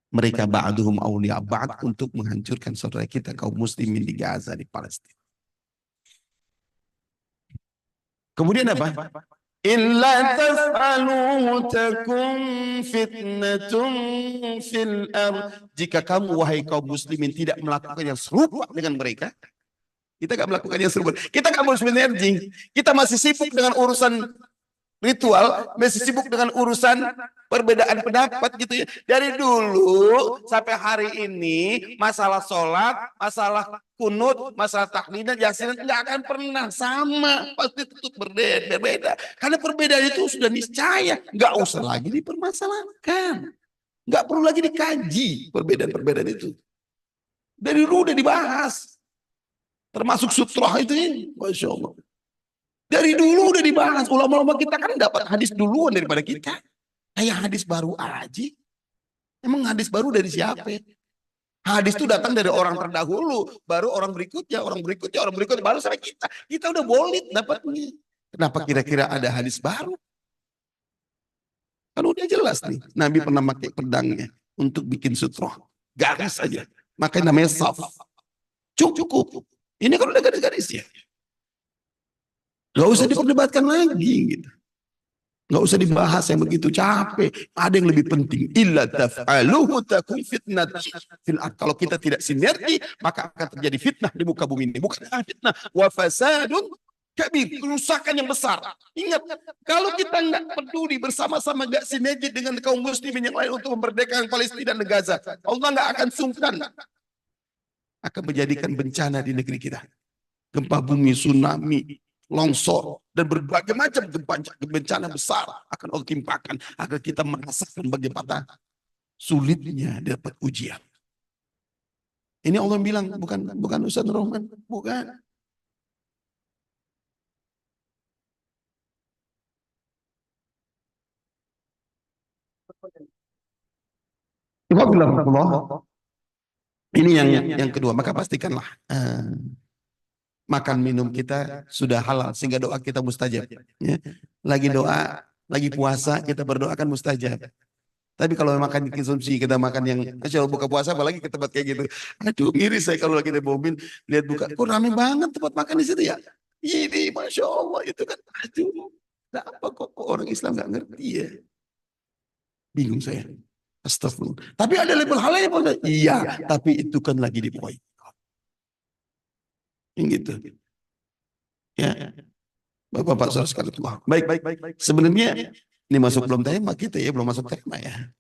mereka ba'duhum awliya ba'd untuk menghancurkan saudara kita kaum muslimin di Gaza, di Palestina. Kemudian apa? Illa taf'aluhu takun fitnatun fil ardh. Jika kamu wahai kaum muslimin tidak melakukan yang serupa dengan mereka, kita gak melakukan yang serupa. Kita gak mau sinergi. Kita masih sibuk dengan urusan ritual, masih sibuk dengan urusan perbedaan pendapat gitu ya. Dari dulu sampai hari ini masalah sholat, masalah kunut, masalah taklidan, yasin nggak akan pernah sama, pasti tetap berbeda. Karena perbedaan itu sudah niscaya, nggak usah lagi dipermasalahkan, nggak perlu lagi dikaji perbedaan-perbedaan itu. Dari dulu udah dibahas. Termasuk sutroh itu ini. Masya Allah. Dari dulu udah dibahas. Ulama-ulama kita kan dapat hadis duluan daripada kita. Kayak hadis baru aja. Emang hadis baru dari siapa? Hadis itu datang dari orang terdahulu. Baru orang berikutnya, orang berikutnya, orang berikutnya. Baru sampai kita. Kita udah boleh dapatnya. Kenapa kira-kira ada hadis baru? Kan udah jelas nih. Nabi pernah pakai pedangnya untuk bikin sutroh. Garis aja. Makanya namanya saf. Cukup. Ini kan udah garis-garisnya. Gak usah diperdebatkan lagi gitu. Gak usah dibahas yang begitu capek. Ada yang lebih penting. Illa taf'aluhu takun fitnah fil ard. Kalau kita tidak sinergi, maka akan terjadi fitnah di muka bumi ini. Bukan fitnah. Wa fasadun kabir. Kerusakan yang besar. Ingat, kalau kita nggak peduli bersama-sama nggak sinergi dengan kaum muslimin yang lain untuk memerdekakan Palestina dan Gaza, Allah nggak akan sungkan akan menjadikan bencana di negeri kita. Gempa bumi, tsunami, longsor, dan berbagai macam bencana besar akan Allah timpakan agar kita merasakan bagaimana sulitnya dapat ujian. Ini Allah bilang, bukan Ustaz Rahman, bukan. Ini yang kedua, maka pastikanlah makan minum kita sudah halal sehingga doa kita mustajab. Ya. Lagi doa, lagi puasa kita berdoakan mustajab. Tapi kalau makan konsumsi kita makan yang Masya Allah buka puasa apalagi ke tempat kayak gitu. Aduh miris saya kalau lagi di mobil lihat buka, kok rame banget tempat makan di situ ya. Ini Masya Allah itu kan aduh. Apa kok orang Islam nggak ngerti ya? Bingung saya. Astagfirullah. Tapi ada label halal ya Pak? Iya, tapi itu kan lagi di boykot. Yang gitu. Ya. Bapak-bapak saudara sekalian. Baik. Sebenarnya ini masuk belum tema kita ya, belum masuk tema ya.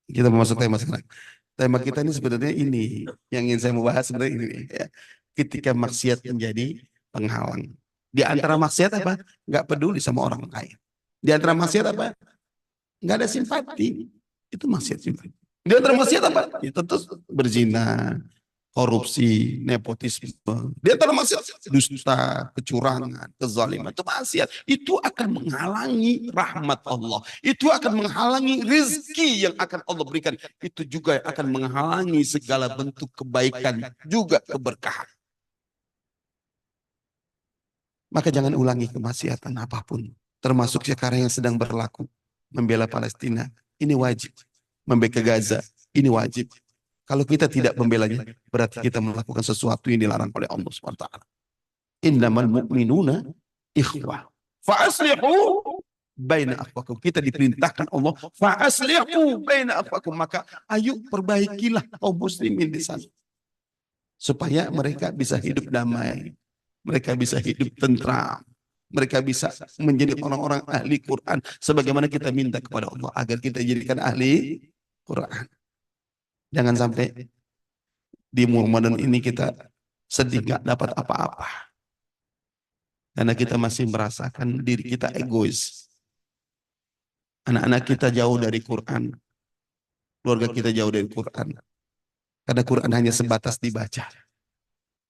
Kita mau masuk tema sekarang. Tema kita ini sebenarnya ini yang ingin saya mau bahas sebenarnya ini ya. Ketika maksiat menjadi penghalang. Di antara maksiat apa? Nggak peduli sama orang lain. Di antara maksiat apa? Nggak ada simpati. Itu maksiat simpati. Di antara maksiat apa? Ya, tentu berzina, korupsi, nepotisme. Di antara maksiat dusta, kecurangan, kezaliman. Itu maksiat. Itu akan menghalangi rahmat Allah. Itu akan menghalangi rezeki yang akan Allah berikan. Itu juga akan menghalangi segala bentuk kebaikan, juga keberkahan. Maka jangan ulangi kemaksiatan apapun. Termasuk sekarang yang sedang berlaku. Membela Palestina, ini wajib. Membela Gaza, ini wajib. Kalau kita tidak membelanya, berarti kita melakukan sesuatu yang dilarang oleh Allah SWT. Innamal mu'minuna ikhwah. Fa'aslihu baina akhwakum. Kita diperintahkan Allah, fa'aslihu baina akhwakum. Maka ayo perbaikilah kaum muslimin di sana. Supaya mereka bisa hidup damai. Mereka bisa hidup tentram. Mereka bisa menjadi orang-orang ahli Quran. Sebagaimana kita minta kepada Allah agar kita jadikan ahli Quran. Jangan sampai di Ramadan ini kita sedih gak dapat apa-apa. Karena kita masih merasakan diri kita egois. Anak-anak kita jauh dari Quran. Keluarga kita jauh dari Quran. Karena Quran hanya sebatas dibaca.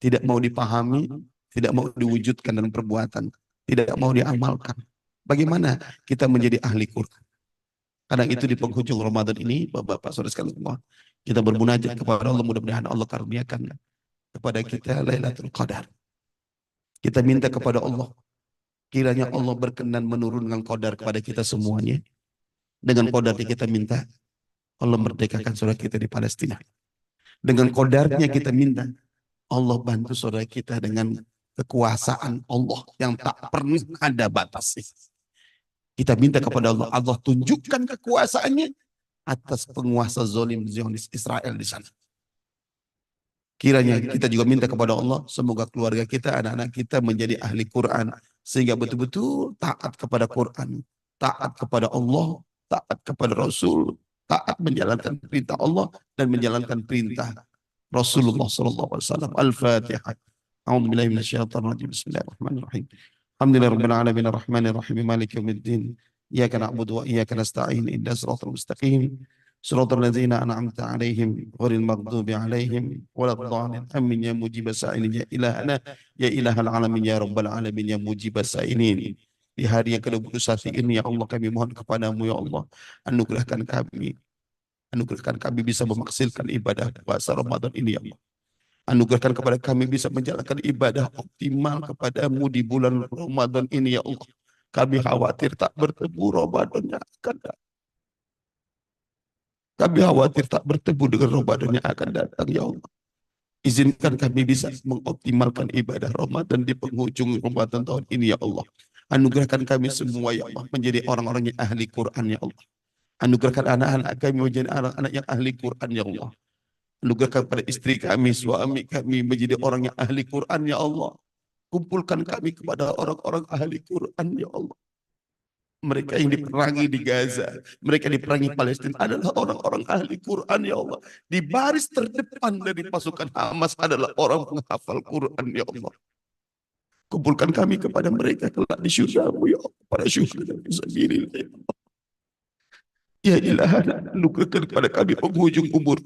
Tidak mau dipahami, tidak mau diwujudkan dalam perbuatan. Tidak mau diamalkan. Bagaimana kita menjadi ahli Quran? Karena itu di penghujung Ramadan ini, Bapak-bapak saudara sekalian semua, kita bermunajat kepada Allah, mudah-mudahan Allah karuniakan kepada kita Lailatul Qadar. Kita minta kepada Allah, kiranya Allah berkenan menurunkan qadar kepada kita semuanya. Dengan qadarnya kita minta, Allah merdekakan saudara kita di Palestina. Dengan qadarnya kita minta, Allah bantu saudara kita dengan kekuasaan Allah yang tak pernah ada batasnya. Kita minta kepada Allah, Allah tunjukkan kekuasaannya atas penguasa zalim Zionis Israel di sana. Kiranya kita juga minta kepada Allah, semoga keluarga kita, anak-anak kita menjadi ahli Quran. Sehingga betul-betul taat kepada Quran, taat kepada Allah, taat kepada Rasul, taat menjalankan perintah Allah dan menjalankan perintah Rasulullah SAW. Al-Fatihah. A'udzubillahi minasyaitonir rajim. Bismillahirrahmanirrahim. Alhamdulillahirabbil alamin arrahmanir rahim maliki yaumiddin. Iyyaka na'budu wa iyyaka nasta'in ihdinas siratal mustaqim. Siratal ladzina an'amta 'alaihim ghairil maghdubi 'alaihim waladdallin. Amin ya mujibas sa'ilin ya ilahana ya ilahal alamin ya rabbal alamin ya mujibas sa'ilin. Di hari yang ke-21 ini ya Allah kami mohon kepadamu ya Allah, anugerahkan kami bisa memaksimalkan ibadah puasa Ramadan ini ya Allah. Anugerahkan kepada kami bisa menjalankan ibadah optimal kepadamu di bulan Ramadan ini ya Allah. Kami khawatir tak bertemu Ramadan yang akan datang. Kami khawatir tak bertemu dengan Ramadan yang akan datang ya Allah. Izinkan kami bisa mengoptimalkan ibadah Ramadan di penghujung Ramadan tahun ini ya Allah. Anugerahkan kami semua ya Allah menjadi orang-orang yang ahli Quran ya Allah. Anugerahkan anak-anak kami menjadi anak-anak yang ahli Quran ya Allah. Anugerahkan pada istri kami, suami kami menjadi orang yang ahli Quran ya Allah. Kumpulkan kami kepada orang-orang ahli Quran ya Allah. Mereka yang diperangi di Gaza, mereka diperangi Palestina adalah orang-orang ahli Quran ya Allah. Di baris terdepan dari pasukan Hamas adalah orang penghafal Quran ya Allah. Kumpulkan kami kepada mereka kelak di syurga-Mu ya Allah, para syuhada fisabilillah ya Allah. Ya ilahana, anugerahkan kepada kami penghujung umur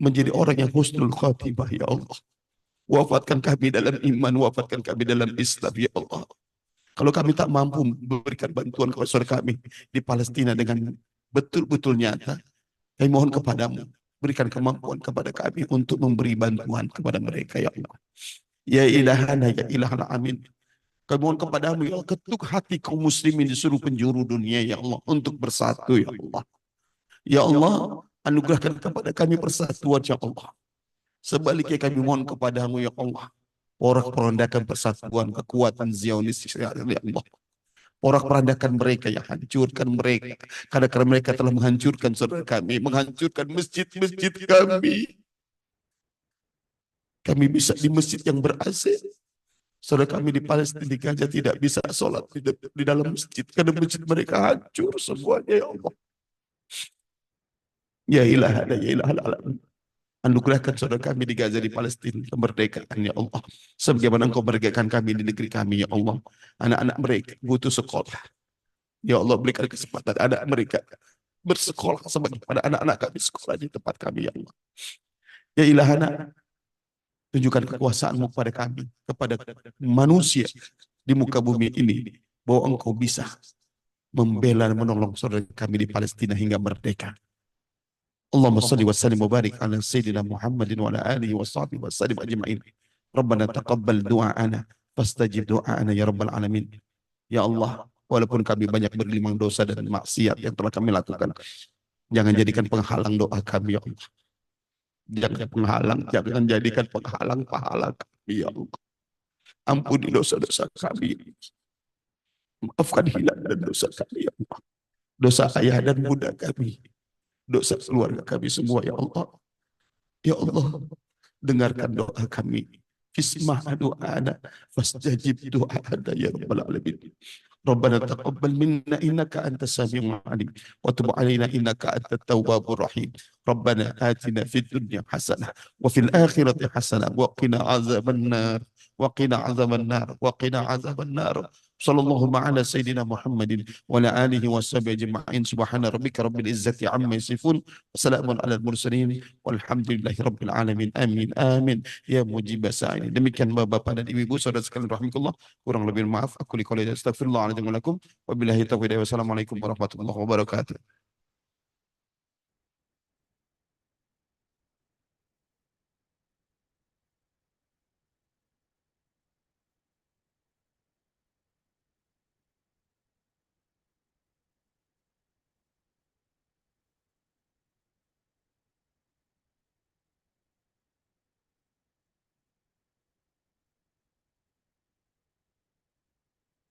menjadi orang yang husnul khatimah ya Allah. Wafatkan kami dalam iman, wafatkan kami dalam Islam ya Allah. Kalau kami tak mampu memberikan bantuan kepada saudara kami di Palestina dengan betul-betul nyata, kami mohon kepadamu, berikan kemampuan kepada kami untuk memberi bantuan kepada mereka ya Allah. Ya ilahana ya ilahal amin. Kami mohon kepadamu ya Allah, ketuk hati kaum muslimin di seluruh penjuru dunia ya Allah untuk bersatu ya Allah. Ya Allah, anugerahkan kepada kami persatuan ya Allah. Sebaliknya kami mohon kepadamu ya Allah, porak-porandakan persatuan kekuatan Zionis ya Allah. Porak-porandakan mereka, yang hancurkan mereka. Karena mereka telah menghancurkan saudara kami, menghancurkan masjid-masjid kami. Kami bisa di masjid yang ber-AC. Saudara kami di Palestina, di Gaza tidak bisa sholat di dalam masjid. Karena masjid mereka hancur semuanya ya Allah. Ya ilahana, ya ilahal alamin. Anugerahkan saudara kami di Gaza, di Palestina, kemerdekaan ya Allah. Sebagaimana Engkau merdekakan kami di negeri kami ya Allah. Anak-anak mereka butuh sekolah. Ya Allah, berikan kesempatan anak mereka bersekolah sebagaimana anak-anak kami sekolah di tempat kami ya Allah. Ya ilahana, tunjukkan kekuasaan-Mu kepada kami, kepada manusia di muka bumi ini, bahwa Engkau bisa membela dan menolong saudara kami di Palestina hingga merdeka. Allahumma salli wa sallim wa barik ala sayyidina Muhammadin wa ala alihi wa sahbihi wa sallim ajma'in. Rabbana taqabbal du'ana fastajib du'ana ya rabbal alamin. Ya Allah, walaupun kami banyak bergelimang dosa dan maksiat yang telah kami lakukan, jangan jadikan penghalang doa kami ya Allah. Jangan jadikan penghalang pahala kami ya Allah. Ampuni dosa-dosa kami. Maafkan hilang dan dosa kami ya Allah. Dosa ayah dan bunda kami. Dosa keluarga kami semua ya Allah. Ya Allah, dengarkan doa kami. Isma' du'ana fastajib du'ana ya rabbal alamin. Rabbana taqabbal minna innaka antas samiul alim wa tub alaina innaka antat tawwabur rahim. Rabbana atina fid dunya hasanah wa fil akhirati hasanah wa qina azabannar wa qina azabannar wa qina azabannar. Sallallahu ala sayyidina Muhammadin wa ala alihi wa sahbihi ajma'in. Subhana rabbika rabbil izzati amma yasifun wa salamun ala al-mursalin walhamdulillahi rabbil alamin. Amin amin ya mujibas sa'ilin. Demikian Bapak dan Ibu saudara sekalian rahimakumullah. Kurang lebih maaf aku liqauli astagfirullahaladzim wa lakum. Wabillahi taufiq. Wassalamualaikum warahmatullahi wabarakatuh.